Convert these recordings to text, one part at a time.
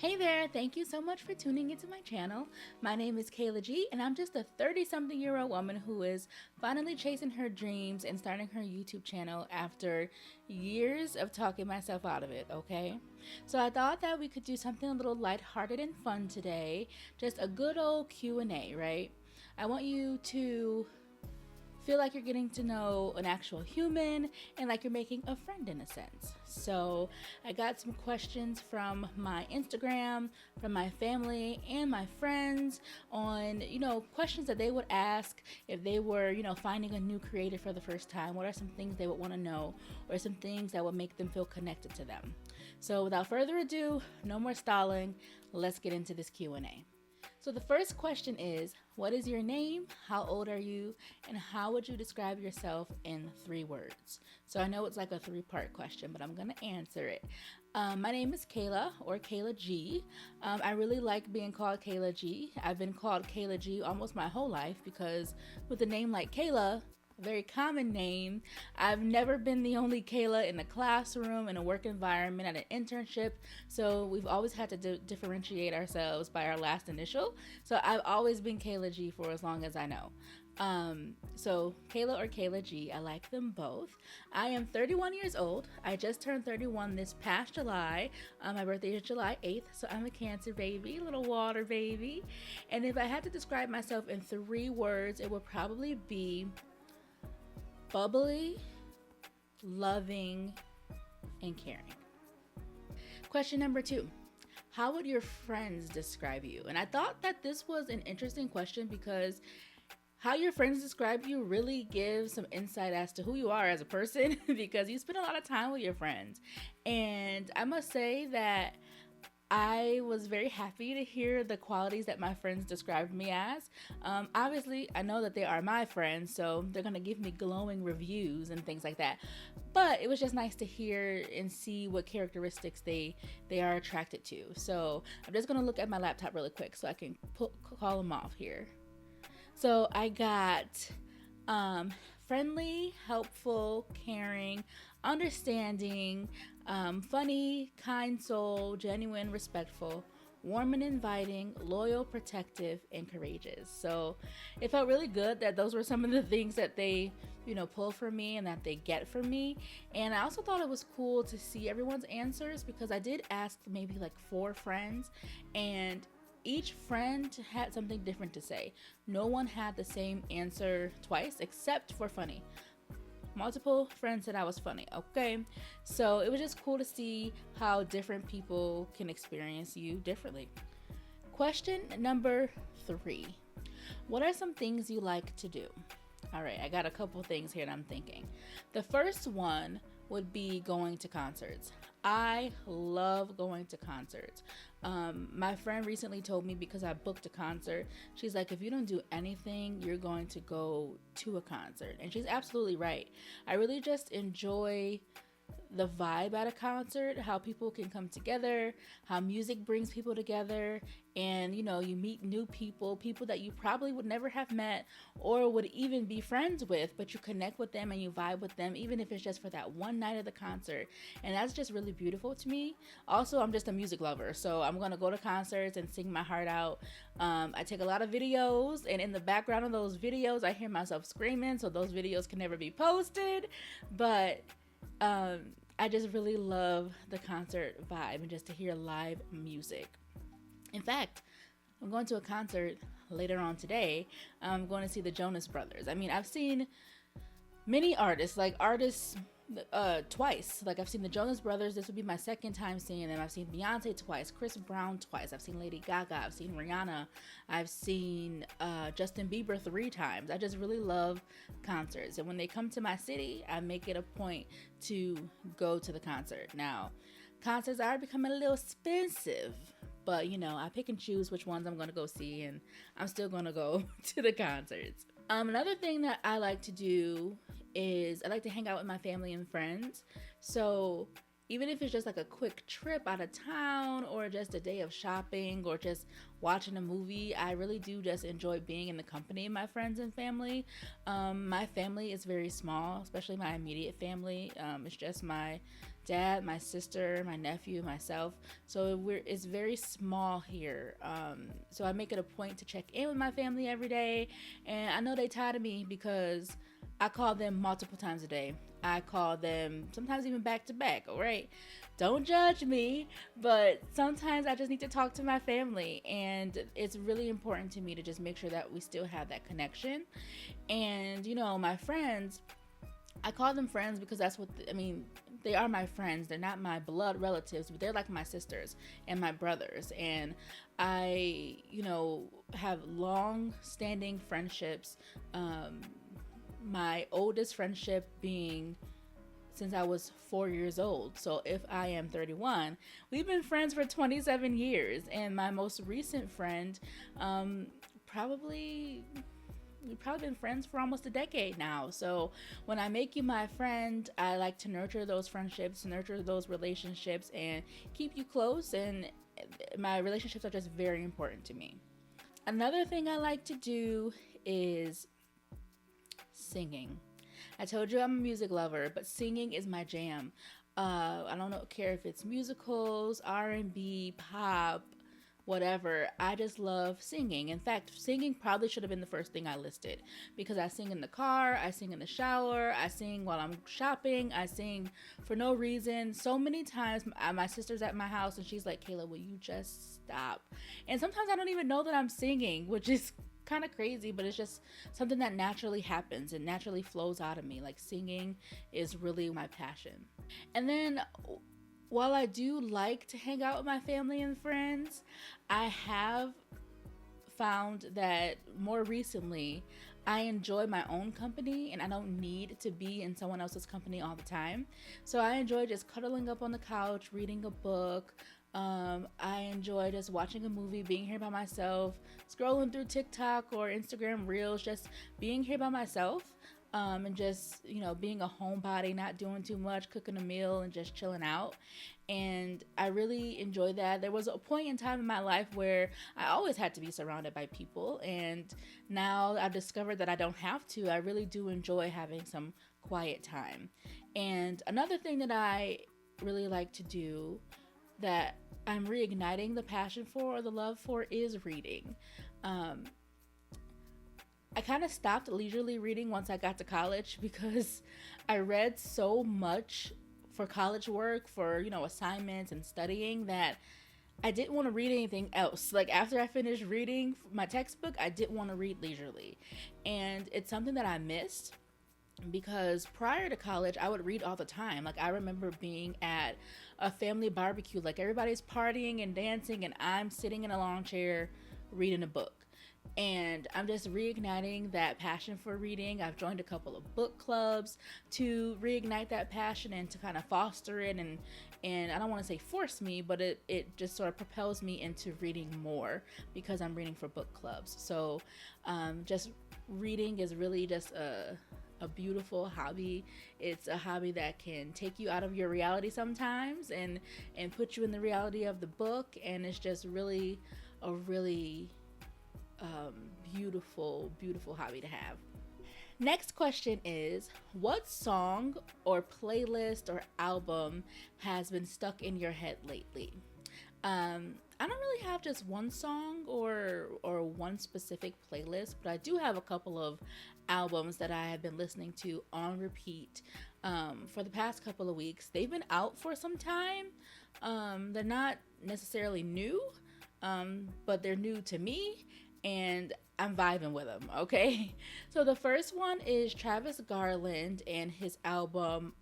Hey there, thank you so much for tuning into my channel. My name is Kayla G, and I'm just a 30-something-year-old woman who is finally chasing her dreams and starting her YouTube channel after years of talking myself out of it, okay? So I thought that we could do something a little lighthearted and fun today, just a good old Q&A, right? I want you to feel like you're getting to know an actual human and like you're making a friend in a sense. So I got some questions from my Instagram, from my family and my friends on, questions that they would ask if they were, finding a new creator for the first time. What are some things they would want to know or some things that would make them feel connected to them? So without further ado, no more stalling, let's get into this Q&A. So the first question is, what is your name, how old are you, and how would you describe yourself in 3 words? So I know it's like a 3-part question, but I'm going to answer it. My name is Kayla, or Kayla G. I really like being called Kayla G. I've been called Kayla G almost my whole life because with a name like Kayla, a very common name, I've never been the only Kayla in a classroom, in a work environment, at an internship. So we've always had to differentiate ourselves by our last initial. So I've always been Kayla G for as long as I know. So Kayla or Kayla G, I like them both. I am 31 years old. I just turned 31 this past July. My birthday is July 8th, so I'm a Cancer baby, little water baby. And if I had to describe myself in 3 words, it would probably be bubbly, loving, and caring. Question number 2. How would your friends describe you? And I thought that this was an interesting question because how your friends describe you really gives some insight as to who you are as a person because you spend a lot of time with your friends. And I must say that I was very happy to hear the qualities that my friends described me as. Obviously, I know that they are my friends, so they're going to give me glowing reviews and things like that. But it was just nice to hear and see what characteristics they are attracted to. So I'm just going to look at my laptop really quick so I can call them off here. So I got friendly, helpful, caring, understanding, funny, kind soul, genuine, respectful, warm and inviting, loyal, protective, and courageous. So it felt really good that those were some of the things that they, pull for me and that they get from me. And I also thought it was cool to see everyone's answers because I did ask maybe like 4 friends, and each friend had something different to say. No one had the same answer twice except for funny. Multiple friends said I was funny. Okay, so it was just cool to see how different people can experience you differently. Question number 3. What are some things you like to do? All right, I got a couple things here that I'm thinking. The first one would be going to concerts. I love going to concerts. My friend recently told me because I booked a concert, she's like, if you don't do anything, you're going to go to a concert. And she's absolutely right. I really just enjoy the vibe at a concert, how people can come together, how music brings people together, and you meet new people that you probably would never have met or would even be friends with, but you connect with them and you vibe with them, even if it's just for that one night of the concert. And that's just really beautiful to me. Also, I'm just a music lover, so I'm gonna go to concerts and sing my heart out. I take a lot of videos, and in the background of those videos I hear myself screaming, so those videos can never be posted. But I just really love the concert vibe and just to hear live music. In fact, I'm going to a concert later on today. I'm going to see the Jonas Brothers. I mean, I've seen many artists twice. Like I've seen the Jonas Brothers. This would be my second time seeing them. I've seen Beyonce twice, Chris Brown twice. I've seen Lady Gaga. I've seen Rihanna. I've seen Justin Bieber 3 times. I just really love concerts. And when they come to my city, I make it a point to go to the concert. Now, concerts are becoming a little expensive, but I pick and choose which ones I'm going to go see, and I'm still going to go to the concerts. Another thing that I like to do is I like to hang out with my family and friends. So even if it's just like a quick trip out of town or just a day of shopping or just watching a movie, I really do just enjoy being in the company of my friends and family. My family is very small, especially my immediate family. It's just my dad, my sister, my nephew, myself. So it's very small here. So I make it a point to check in with my family every day, and I know they tired of me because I call them multiple times a day. I call them sometimes even back to back. All right, don't judge me, but sometimes I just need to talk to my family, and it's really important to me to just make sure that we still have that connection. And my friends, I call them friends because that's what I mean. They are my friends. They're not my blood relatives, but they're like my sisters and my brothers. And I, have long-standing friendships. My oldest friendship being since I was 4 years old. So if I am 31, we've been friends for 27 years. And my most recent friend, probably we've probably been friends for almost a decade now. So when I make you my friend, I like to nurture those friendships, nurture those relationships, and keep you close. And my relationships are just very important to me. Another thing I like to do is singing. I told you I'm a music lover, but singing is my jam. I don't care if it's musicals, R&B, pop, whatever. I just love singing. In fact, singing probably should have been the first thing I listed because I sing in the car, I sing in the shower, I sing while I'm shopping, I sing for no reason. So many times my sister's at my house and she's like, Kayla, will you just stop? And sometimes I don't even know that I'm singing, which is kind of crazy, but it's just something that naturally happens and naturally flows out of me. Like singing is really my passion. And then while I do like to hang out with my family and friends, I have found that more recently I enjoy my own company and I don't need to be in someone else's company all the time. So I enjoy just cuddling up on the couch, reading a book. I enjoy just watching a movie, being here by myself, scrolling through TikTok or Instagram Reels, just being here by myself. And just, being a homebody, not doing too much, cooking a meal and just chilling out. And I really enjoy that. There was a point in time in my life where I always had to be surrounded by people. And now I've discovered that I don't have to. I really do enjoy having some quiet time. And another thing that I really like to do that I'm reigniting the passion for or the love for is reading. I kind of stopped leisurely reading once I got to college because I read so much for college work, for, assignments and studying that I didn't want to read anything else. Like after I finished reading my textbook, I didn't want to read leisurely. And it's something that I missed because prior to college, I would read all the time. Like I remember being at a family barbecue, like everybody's partying and dancing and I'm sitting in a lawn chair reading a book. And I'm just reigniting that passion for reading. I've joined a couple of book clubs to reignite that passion and to kind of foster it and I don't want to say force me, but it just sort of propels me into reading more because I'm reading for book clubs. So just reading is really just a beautiful hobby. It's a hobby that can take you out of your reality sometimes and put you in the reality of the book. And it's just really a really beautiful hobby to have. Next question is, what song or playlist or album has been stuck in your head lately? I don't really have just one song or one specific playlist, but I do have a couple of albums that I have been listening to on repeat for the past couple of weeks. They've been out for some time. They're not necessarily new, but they're new to me and I'm vibing with them, okay? So the first one is Travis Garland and his album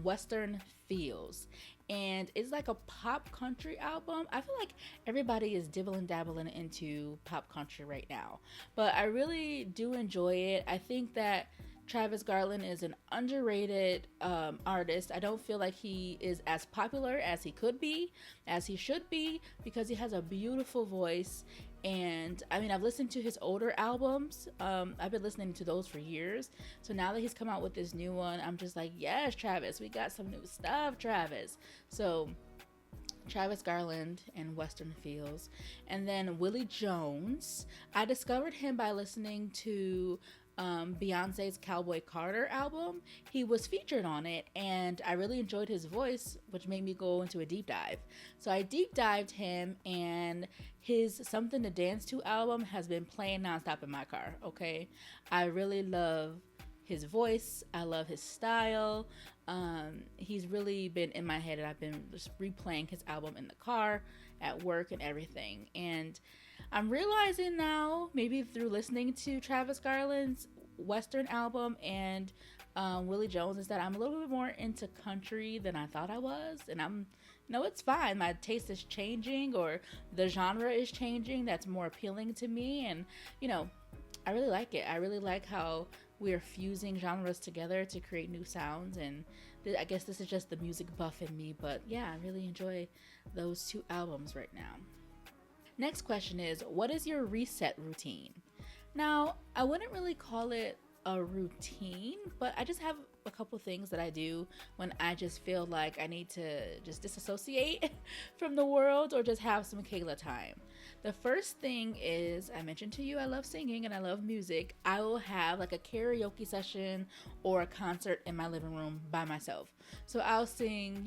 Western Feels. And it's like a pop country album. I feel like everybody is dibbling dabbling into pop country right now, but I really do enjoy it. I think that Travis Garland is an underrated artist. I don't feel like he is as popular as he could be, as he should be, because he has a beautiful voice. And I mean, I've listened to his older albums. I've been listening to those for years. So now that he's come out with this new one, I'm just like, yes, Travis, we got some new stuff, Travis. So Travis Garland and Western Feels. And then Willie Jones. I discovered him by listening to Beyonce's Cowboy Carter album. He was featured on it, and I really enjoyed his voice, which made me go into a deep dive. So I deep dived him, and his Something to Dance To album has been playing nonstop in my car. Okay, I really love his voice. I love his style. He's really been in my head, and I've been just replaying his album in the car, at work, and everything. And I'm realizing now, maybe through listening to Travis Garland's Western album and Willie Jones, is that I'm a little bit more into country than I thought I was. And no, it's fine. My taste is changing, or the genre is changing. That's more appealing to me. And, I really like it. I really like how we're fusing genres together to create new sounds. And I guess this is just the music buff in me. But yeah, I really enjoy those two albums right now. Next question is, what is your reset routine? Now, I wouldn't really call it a routine, but I just have a couple things that I do when I just feel like I need to just disassociate from the world or just have some Kayla time. The first thing is, I mentioned to you, I love singing and I love music. I will have like a karaoke session or a concert in my living room by myself. So I'll sing,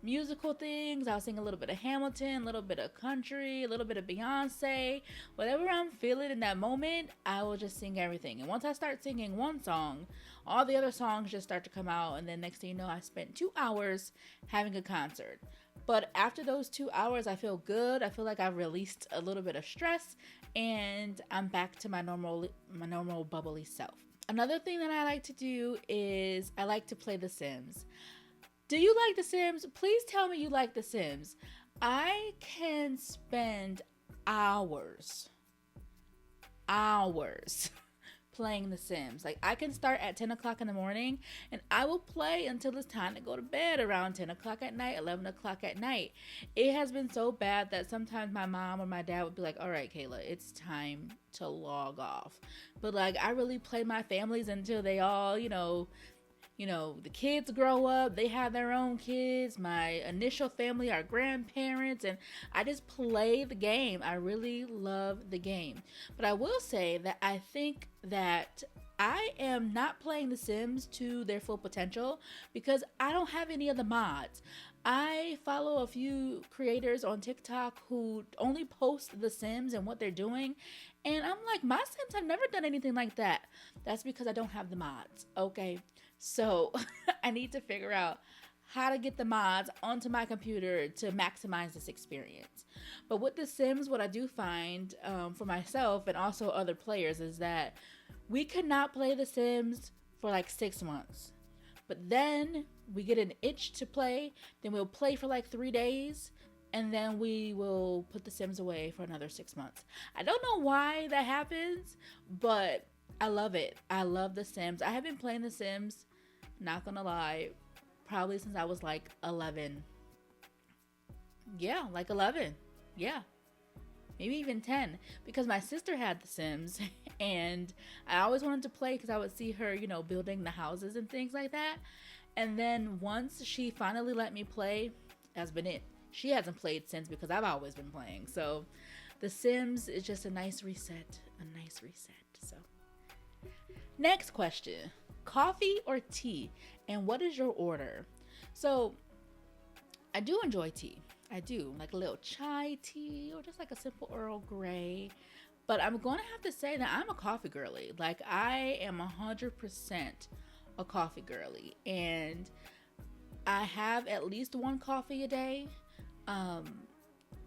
musical things. I'll sing a little bit of Hamilton, a little bit of country, a little bit of Beyonce. Whatever I'm feeling in that moment, I will just sing everything. And once I start singing one song, all the other songs just start to come out. And then next thing you know, I spent 2 hours having a concert. But after those 2 hours, I feel good. I feel like I've released a little bit of stress and I'm back to my normal bubbly self. Another thing that I like to do is I like to play The Sims. Do you like The Sims? Please tell me you like The Sims. I can spend hours playing The Sims. Like, I can start at 10 o'clock in the morning and I will play until it's time to go to bed around 10 o'clock at night, 11 o'clock at night. It has been so bad that sometimes my mom or my dad would be like, all right, Kayla, it's time to log off. But like, I really play my families until they all, the kids grow up, they have their own kids, my initial family are grandparents, and I just play the game. I really love the game. But I will say that I think that I am not playing The Sims to their full potential because I don't have any of the mods. I follow a few creators on TikTok who only post The Sims and what they're doing. And I'm like, my Sims have never done anything like that. That's because I don't have the mods. Okay. So I need to figure out how to get the mods onto my computer to maximize this experience. But with The Sims, what I do find for myself and also other players is that we could not play The Sims for like 6 months. But then we get an itch to play, then we'll play for like 3 days, and then we will put The Sims away for another 6 months. I don't know why that happens, but I love it. I love The Sims. I have been playing The Sims, not gonna lie, probably since I was like 11. Yeah, like 11. Yeah. Maybe even 10. Because my sister had The Sims and I always wanted to play because I would see her, building the houses and things like that. And then once she finally let me play, that's been it. She hasn't played since because I've always been playing. So The Sims is just a nice reset. So next question. Coffee or tea? And what is your order? So I do enjoy tea. I do, like a little chai tea or just like a simple Earl Grey. But I'm going to have to say that I'm a coffee girly. Like, I am 100% a coffee girly. And I have at least one coffee a day.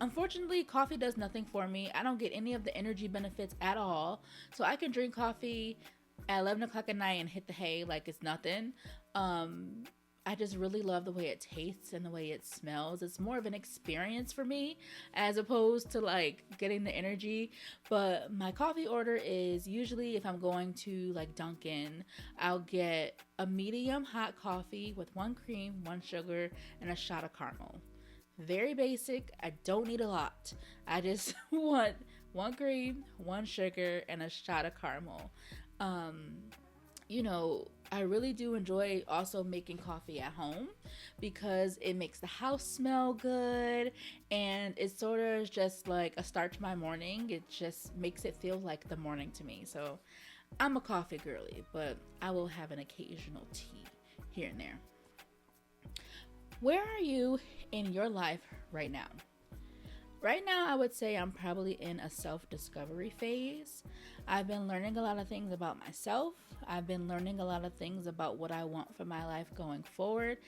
Unfortunately, coffee does nothing for me. I don't get any of the energy benefits at all. So I can drink coffee at 11 o'clock at night and hit the hay like it's nothing. I just really love the way it tastes and the way it smells. It's more of an experience for me as opposed to like getting the energy. But my coffee order is usually, if I'm going to like Dunkin', I'll get a medium hot coffee with 1 cream, 1 sugar, and a shot of caramel. Very basic. I don't need a lot. I just want 1 cream, 1 sugar, and a shot of caramel. I really do enjoy also making coffee at home because it makes the house smell good and it's sort of just like a start to my morning. It just makes it feel like the morning to me. So I'm a coffee girly, but I will have an occasional tea here and there. Where are you in your life right now? Right now, I would say I'm probably in a self-discovery phase. I've been learning a lot of things about myself. I've been learning a lot of things about what I want for my life going forward.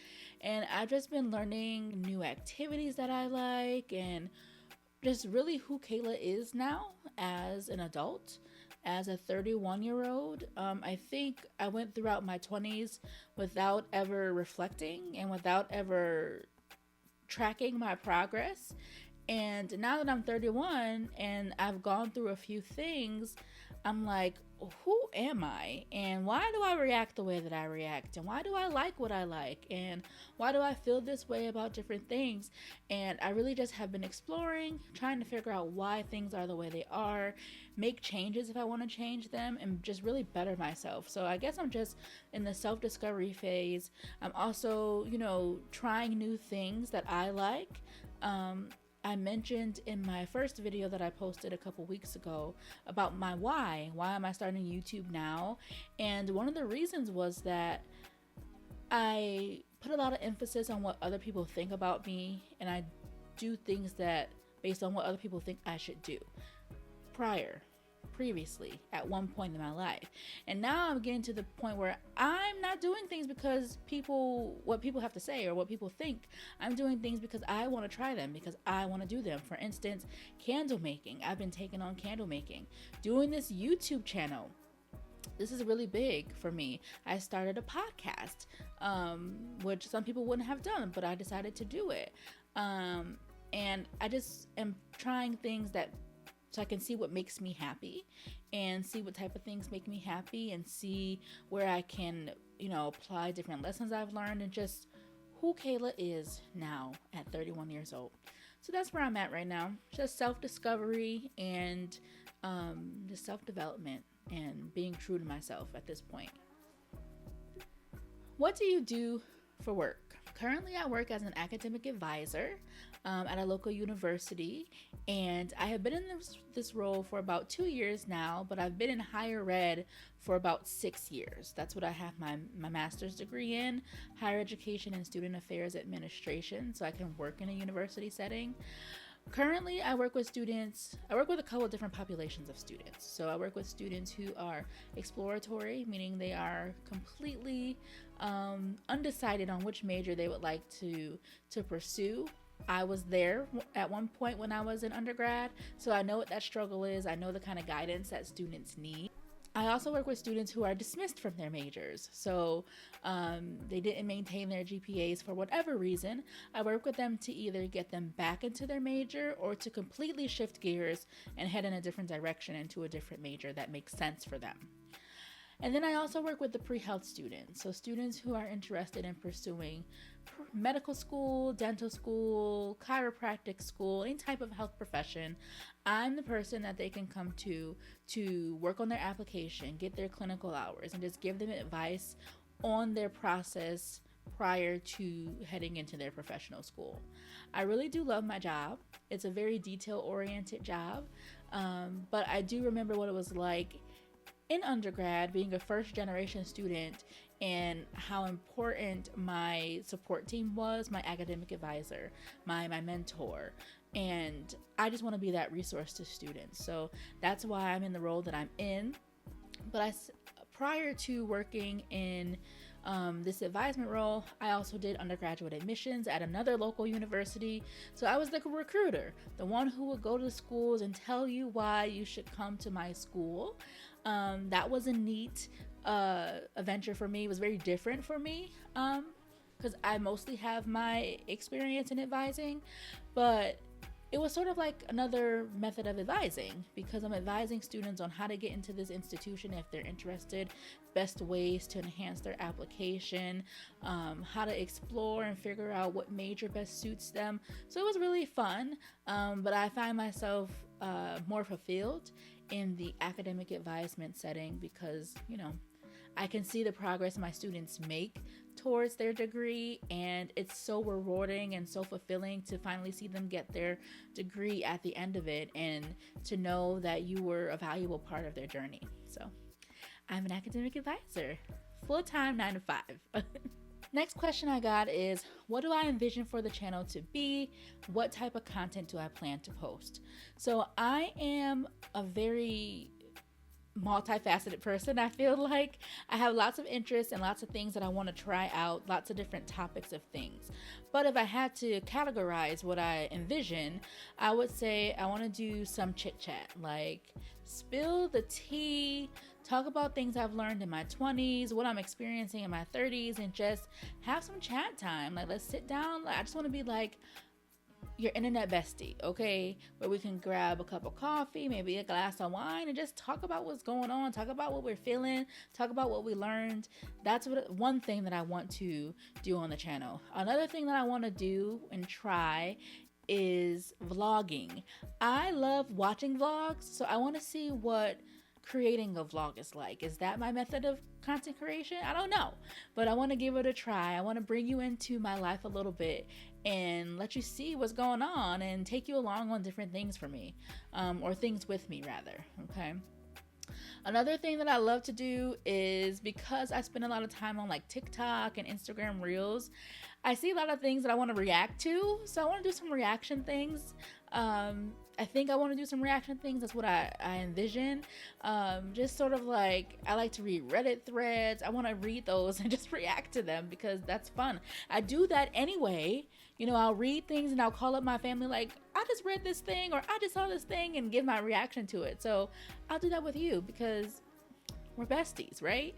And I've just been learning new activities that I like and just really who Kayla is now as an adult, as a 31-year-old. I think I went throughout my 20s without ever reflecting and without ever tracking my progress. And now that I'm 31 and I've gone through a few things, I'm like, who am I? And why do I react the way that I react? And why do I like what I like? And why do I feel this way about different things? And I really just have been exploring, trying to figure out why things are the way they are, make changes if I want to change them, and just really better myself. So I guess I'm just in the self-discovery phase. I'm also, trying new things that I like. I mentioned in my first video that I posted a couple weeks ago about my why. Why am I starting YouTube now? And one of the reasons was that I put a lot of emphasis on what other people think about me, and I do things that based on what other people think I should do previously at one point in my life. And now I'm getting to the point where I'm not doing things because what people have to say or what people think. I'm doing things because I want to try them, because I want to do them. For instance, candle making. I've been taking on candle making. Doing this YouTube channel. This is really big for me. I started a podcast, which some people wouldn't have done, but I decided to do it. And I just am trying things so I can see what makes me happy and see what type of things make me happy and see where I can, apply different lessons I've learned and just who Kayla is now at 31 years old. So that's where I'm at right now. Just self-discovery and just self-development and being true to myself at this point. What do you do for work? Currently, I work as an academic advisor at a local university, and I have been in this role for about 2 years now, but I've been in higher ed for about 6 years. That's what I have my master's degree in, higher education and student affairs administration, so I can work in a university setting. Currently, I work with a couple of different populations of students. So I work with students who are exploratory, meaning they are completely undecided on which major they would like to pursue. I was there at one point when I was in undergrad, so I know what that struggle is. I know the kind of guidance that students need. I also work with students who are dismissed from their majors. So they didn't maintain their GPAs for whatever reason. I work with them to either get them back into their major or to completely shift gears and head in a different direction into a different major that makes sense for them. And then I also work with the pre-health students. So students who are interested in pursuing medical school, dental school, chiropractic school, any type of health profession. I'm the person that they can come to work on their application, get their clinical hours, and just give them advice on their process prior to heading into their professional school. I really do love my job. It's a very detail-oriented job, but I do remember what it was like in undergrad, being a first-generation student, and how important my support team was, my academic advisor, my mentor. And I just want to be that resource to students. So that's why I'm in the role that I'm in. But prior to working in this advisement role, I also did undergraduate admissions at another local university. So I was the recruiter, the one who would go to schools and tell you why you should come to my school. That was a neat adventure for me. It was very different for me because I mostly have my experience in advising, but it was sort of like another method of advising because I'm advising students on how to get into this institution if they're interested, best ways to enhance their application, how to explore and figure out what major best suits them. So it was really fun, but I find myself more fulfilled in the academic advisement setting because, I can see the progress my students make towards their degree, and it's so rewarding and so fulfilling to finally see them get their degree at the end of it and to know that you were a valuable part of their journey. So I'm an academic advisor, full-time 9 to 5. Next question I got is, what do I envision for the channel to be? What type of content do I plan to post? So I am a very multifaceted person. I feel like I have lots of interests and lots of things that I want to try out, lots of different topics of things. But if I had to categorize what I envision, I would say I want to do some chit chat, like spill the tea, talk about things I've learned in my 20s, what I'm experiencing in my 30s, and just have some chat time. Like, let's sit down. I just want to be like your internet bestie, okay? Where we can grab a cup of coffee, maybe a glass of wine, and just talk about what's going on, talk about what we're feeling, talk about what we learned. That's one thing that I want to do on the channel. Another thing that I want to do and try is vlogging. I love watching vlogs, so I want to see what creating a vlog is like. Is that my method of content creation? I don't know, but I want to give it a try. I want to bring you into my life a little bit and let you see what's going on and take you along on different things for me, or things with me rather, okay? Another thing that I love to do is, because I spend a lot of time on like TikTok and Instagram Reels, I see a lot of things that I want to react to. So I want to do some reaction things. I think I want to do some reaction things. That's what I envision. Just sort of like, I like to read Reddit threads. I want to read those and just react to them because that's fun. I do that anyway. You know, I'll read things and I'll call up my family like, I just read this thing or I just saw this thing, and give my reaction to it. So I'll do that with you because we're besties, right?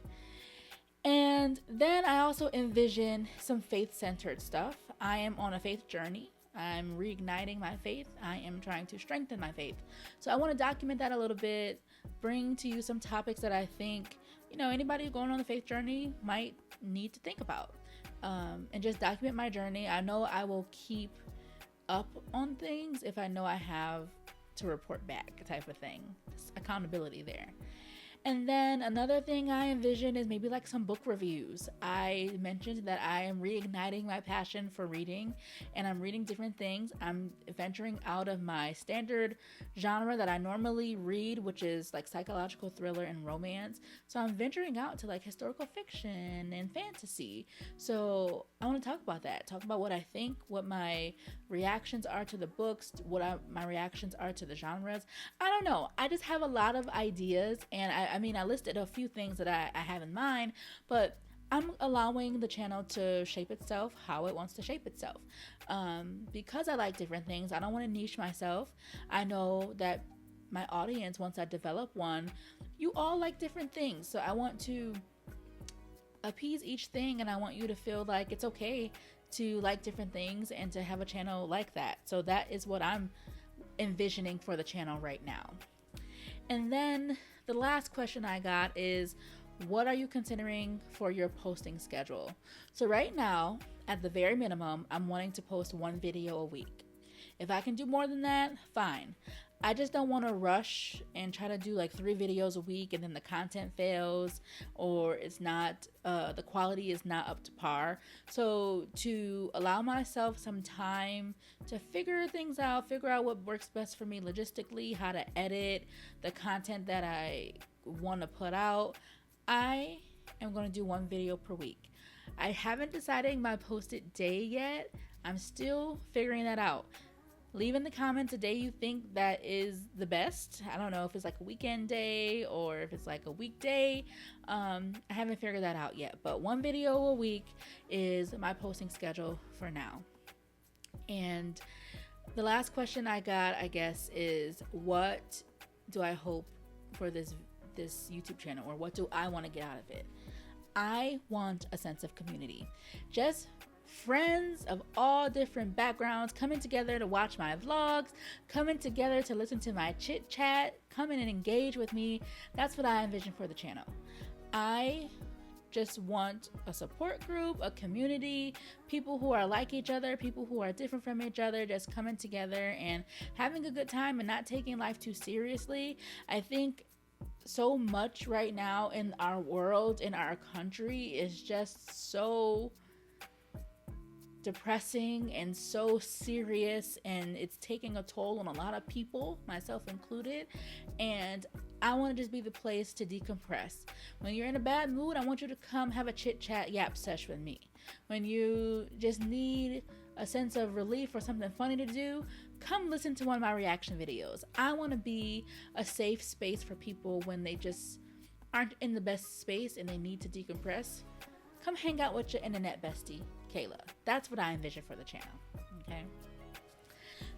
And then I also envision some faith-centered stuff. I am on a faith journey. I'm reigniting my faith. I am trying to strengthen my faith. So I want to document that a little bit, bring to you some topics that I think, you know, anybody going on the faith journey might need to think about, and just document my journey. I know I will keep up on things if I know I have to report back, type of thing. Just accountability there. And then another thing I envision is maybe like some book reviews. I mentioned that I am reigniting my passion for reading, and I'm reading different things. I'm venturing out of my standard genre that I normally read, which is like psychological thriller and romance. So I'm venturing out to like historical fiction and fantasy. So I want to talk about that, talk about what I think, what my reactions are to the books, my reactions are to the genres. I don't know. I just have a lot of ideas, and I mean, I listed a few things that I have in mind, but I'm allowing the channel to shape itself how it wants to shape itself. Because I like different things, I don't want to niche myself. I know that my audience, once I develop one, you all like different things. So I want to appease each thing, and I want you to feel like it's okay to like different things and to have a channel like that. So that is what I'm envisioning for the channel right now. And then the last question I got is, what are you considering for your posting schedule? So right now, at the very minimum, I'm wanting to post one video a week. If I can do more than that, fine. I just don't want to rush and try to do like 3 videos a week and then the content fails, or it's not, the quality is not up to par. So to allow myself some time to figure things out, figure out what works best for me logistically, how to edit the content that I want to put out, I am going to do 1 video per week. I haven't decided my posted day yet. I'm still figuring that out. Leave in the comments a day you think that is the best. I don't know if it's like a weekend day or if it's like a weekday. I haven't figured that out yet, but 1 video a week is my posting schedule for now. And the last question I got, I guess, is what do I hope for this YouTube channel, or what do I want to get out of it? I want a sense of community. Just friends of all different backgrounds coming together to watch my vlogs, coming together to listen to my chit chat, come in and engage with me. That's what I envision for the channel. I just want a support group, a community, people who are like each other, people who are different from each other, just coming together and having a good time and not taking life too seriously. I think so much right now in our world, in our country, is just so depressing and so serious, and it's taking a toll on a lot of people, myself included. And I want to just be the place to decompress. When you're in a bad mood, I want you to come have a chit chat yap sesh with me. When you just need a sense of relief or something funny to do, come listen to one of my reaction videos. I want to be a safe space for people when they just aren't in the best space and they need to decompress. Come hang out with your internet bestie, Kayla. That's what I envision for the channel. Okay.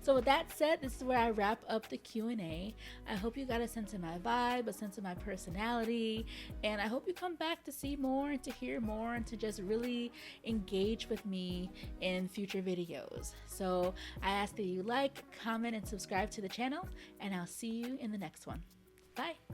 So with that said, this is where I wrap up the Q&A. I hope you got a sense of my vibe, a sense of my personality, and I hope you come back to see more and to hear more and to just really engage with me in future videos. So I ask that you like, comment, and subscribe to the channel, and I'll see you in the next one. Bye.